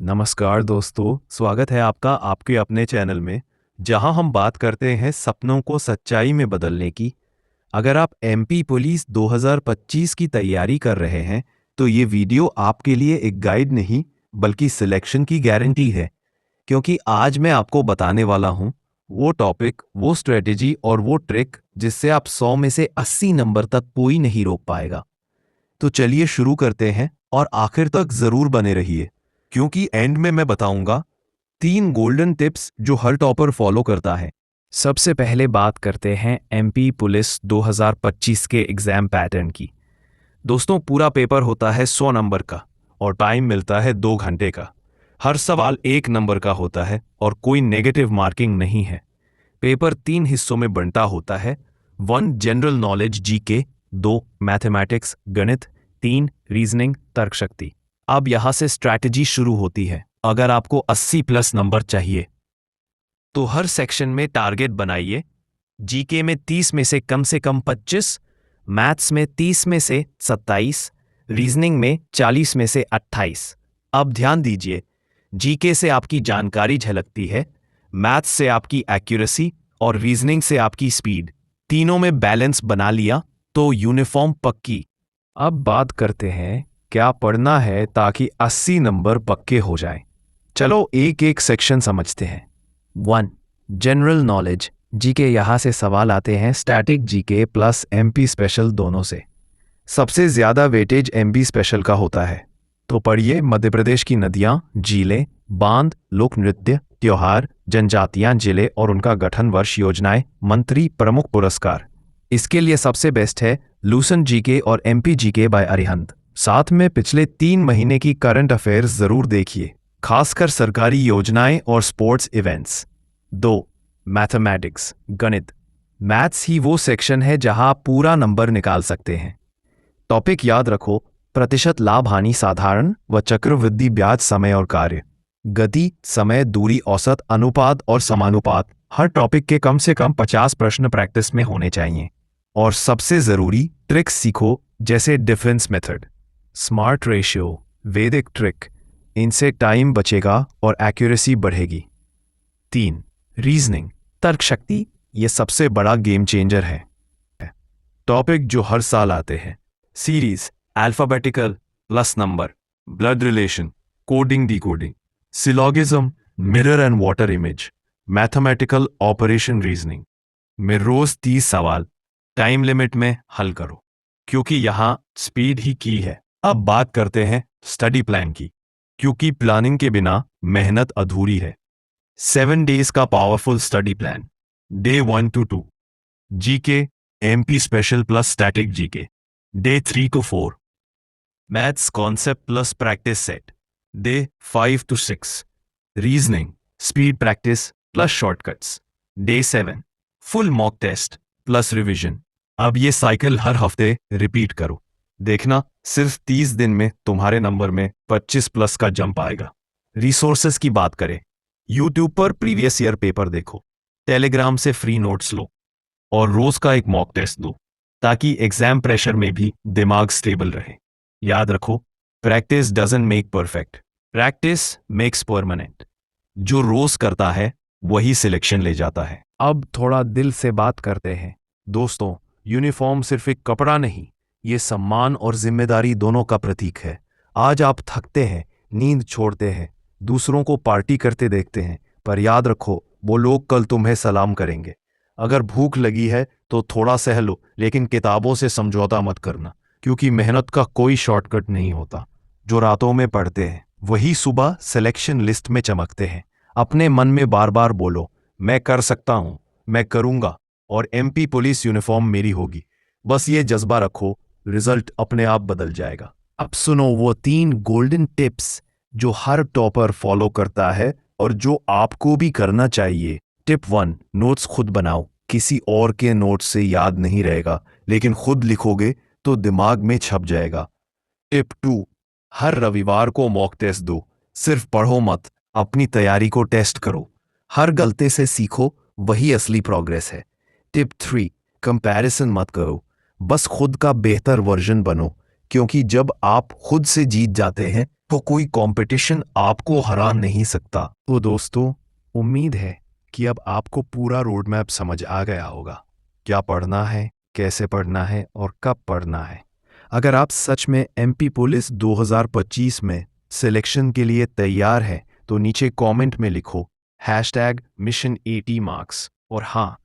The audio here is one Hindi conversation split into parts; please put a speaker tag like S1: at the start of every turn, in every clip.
S1: नमस्कार दोस्तों, स्वागत है आपका आपके अपने चैनल में, जहां हम बात करते हैं सपनों को सच्चाई में बदलने की। अगर आप एमपी पुलिस 2025 की तैयारी कर रहे हैं, तो ये वीडियो आपके लिए एक गाइड नहीं, बल्कि सिलेक्शन की गारंटी है। क्योंकि आज मैं आपको बताने वाला हूं वो टॉपिक, वो स्ट्रेटेजी और वो ट्रिक जिससे आप 100 में से 80 नंबर तक कोई नहीं रोक पाएगा। तो चलिए शुरू करते हैं और आखिर तक जरूर बने रहिए, क्योंकि एंड में मैं बताऊंगा 3 गोल्डन टिप्स जो हर टॉपर फॉलो करता है। सबसे पहले बात करते हैं एमपी पुलिस 2025 के एग्जाम पैटर्न की। दोस्तों, पूरा पेपर होता है 100 नंबर का और टाइम मिलता है 2 घंटे का। हर सवाल 1 नंबर का होता है और कोई नेगेटिव मार्किंग नहीं है। पेपर 3 हिस्सों में बंटा होता है। 1 जनरल नॉलेज जीके, 2 मैथमेटिक्स गणित, 3 रीजनिंग तर्क शक्ति। अब यहां से स्ट्रैटेजी शुरू होती है। अगर आपको 80 प्लस नंबर चाहिए तो हर सेक्शन में टारगेट बनाइए। जीके में 30 में से कम 25, मैथ्स में 30 में से 27, रीजनिंग में 40 में से 28। अब ध्यान दीजिए, जीके से आपकी जानकारी झलकती है, मैथ्स से आपकी एक्यूरेसी और रीजनिंग से आपकी स्पीड। तीनों में बैलेंस बना लिया तो यूनिफॉर्म पक्की। अब बात करते हैं क्या पढ़ना है ताकि 80 नंबर पक्के हो जाएं। चलो एक एक सेक्शन समझते हैं। 1 जनरल नॉलेज जीके। यहां से सवाल आते हैं static GK plus MP special दोनों से। सबसे ज्यादा वेटेज एमपी स्पेशल का होता है। तो पढ़िए मध्य प्रदेश की नदियां, झीलें, बांध, लोक नृत्य, त्योहार, जनजातियां, जिले और उनका गठन वर्ष, योजनाएं, मंत्री, प्रमुख पुरस्कार। इसके लिए सबसे बेस्ट है लूसन जीके और एमपी जीके बाय अरिहंत। साथ में पिछले 3 महीने की करंट अफेयर्स जरूर देखिए, खासकर सरकारी योजनाएं और स्पोर्ट्स इवेंट्स। 2 मैथमेटिक्स गणित। मैथ्स ही वो सेक्शन है जहां आप पूरा नंबर निकाल सकते हैं। टॉपिक याद रखो, प्रतिशत लाभ हानि, साधारण व चक्रवृद्धि ब्याज, समय और कार्य, गति, समय, दूरी, औसत, अनुपात और समानुपात। हर टॉपिक के कम से कम 50 प्रश्न प्रैक्टिस में होने चाहिए। और सबसे जरूरी ट्रिक्स सीखो, जैसे डिफरेंस मेथड, स्मार्ट रेशियो, वैदिक ट्रिक। इनसे टाइम बचेगा और एक्यूरेसी बढ़ेगी। 3 रीजनिंग तर्क शक्ति। ये सबसे बड़ा गेम चेंजर है। टॉपिक जो हर साल आते हैं, series, alphabetical plus number, blood relation, coding decoding, syllogism, mirror and water image, mathematical operation, reasoning में रोज 30 सवाल टाइम लिमिट में हल करो, क्योंकि यहां स्पीड ही की है। अब बात करते हैं स्टडी प्लान की, क्योंकि प्लानिंग के बिना मेहनत अधूरी है। 7 डेज का powerful study plan. Day 1 to 2 GK MP special plus static GK. Day 3 to 4 maths concept plus practice set. Day 5 to 6 reasoning speed practice plus shortcuts. Day 7 full mock test plus revision. अब ये साइकिल हर हफ्ते रिपीट करो, देखना सिर्फ 30 दिन में तुम्हारे नंबर में 25 प्लस का जंप आएगा। रिसोर्सेज की बात करें, यूट्यूब पर प्रीवियस ईयर पेपर देखो, टेलीग्राम से फ्री नोट्स लो और रोज का एक मॉक टेस्ट दो, ताकि एग्जाम प्रेशर में भी दिमाग स्टेबल रहे। याद रखो, practice doesn't make perfect, practice makes permanent. जो रोज करता है वही सिलेक्शन ले जाता है। अब थोड़ा दिल से बात करते हैं। दोस्तों, यूनिफॉर्म सिर्फ एक कपड़ा नहीं, ये सम्मान और जिम्मेदारी दोनों का प्रतीक है। आज आप थकते हैं, नींद छोड़ते हैं, दूसरों को पार्टी करते देखते हैं, पर याद रखो वो लोग कल तुम्हें सलाम करेंगे। अगर भूख लगी है तो थोड़ा सह लो, लेकिन किताबों से समझौता मत करना, क्योंकि मेहनत का कोई शॉर्टकट नहीं होता। जो रातों में पढ़ते हैं वही सुबह सिलेक्शन लिस्ट में चमकते हैं। अपने मन में बार बार बोलो, मैं कर सकता हूं, मैं करूंगा और एमपी पुलिस यूनिफॉर्म मेरी होगी। बस ये जज्बा रखो, रिजल्ट अपने आप बदल जाएगा। अब सुनो वो 3 गोल्डन टिप्स जो हर टॉपर फॉलो करता है और जो आपको भी करना चाहिए। टिप 1 नोट्स खुद बनाओ। किसी और के नोट्स से याद नहीं रहेगा, लेकिन खुद लिखोगे तो दिमाग में छप जाएगा। टिप 2 हर रविवार को मॉक टेस्ट दो। सिर्फ पढ़ो मत, अपनी तैयारी को टेस्ट करो। हर गलती से सीखो, वही असली प्रोग्रेस है। टिप 3 कंपैरिजन मत करो, बस खुद का बेहतर वर्जन बनो, क्योंकि जब आप खुद से जीत जाते हैं तो कोई कंपटीशन आपको हरा नहीं सकता। तो दोस्तों, उम्मीद है कि अब आपको पूरा रोड मैप समझ आ गया होगा, क्या पढ़ना है, कैसे पढ़ना है और कब पढ़ना है। अगर आप सच में एमपी पुलिस 2025 में सिलेक्शन के लिए तैयार है तो नीचे कमेंट में लिखो #मिशन 80 मार्क्स। और हाँ,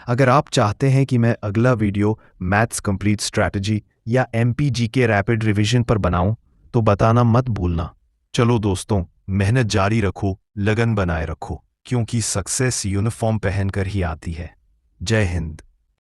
S1: अगर आप चाहते हैं कि मैं अगला वीडियो मैथ्स कंप्लीट स्ट्रैटेजी या एमपीजी के रैपिड रिवीजन पर बनाऊं तो बताना मत भूलना। चलो दोस्तों, मेहनत जारी रखो, लगन बनाए रखो, क्योंकि सक्सेस यूनिफॉर्म पहनकर ही आती है। जय हिंद।